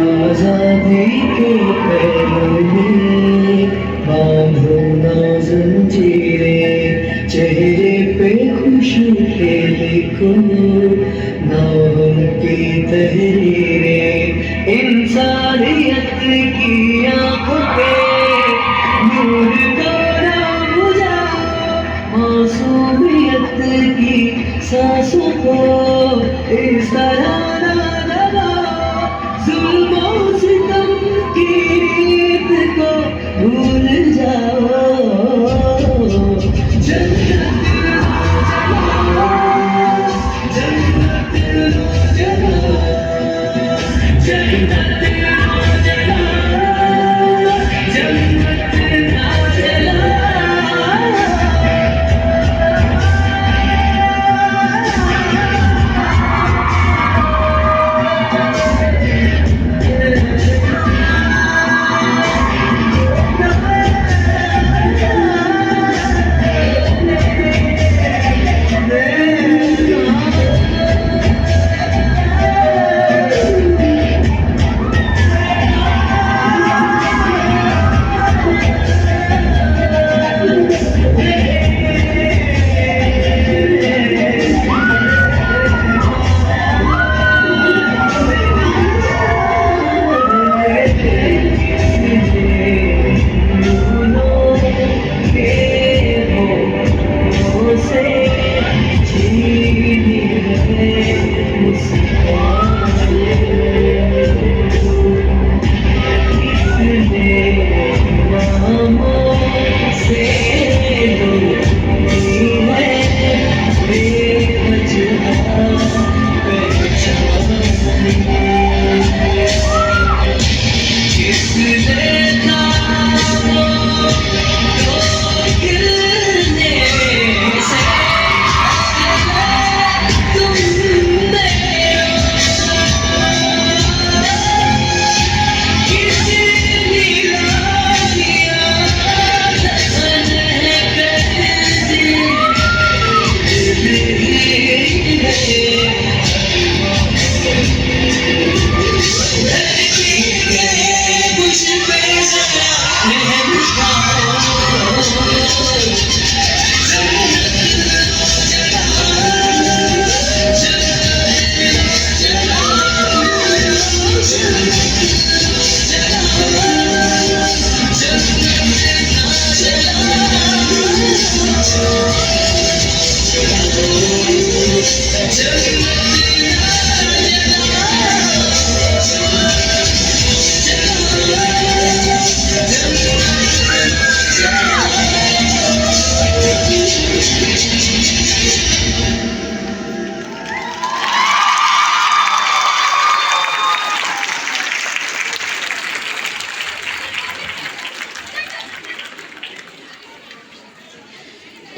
आजादी के पहलू बांधो ना जंजीरें, चेहरे पे खुशी के लिखो नाम की तहरीरें। इंसानियत की आंखों पे नूर को ना बुझाओ, मासूमियत की सांसों को इस तरह ना दबाओ। जुल्मों सितम की रीत को भूल जाओ। जन्नत जला, जन्नत जला, जन्नत जला, जन्नत जला।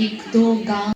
एक दो गांव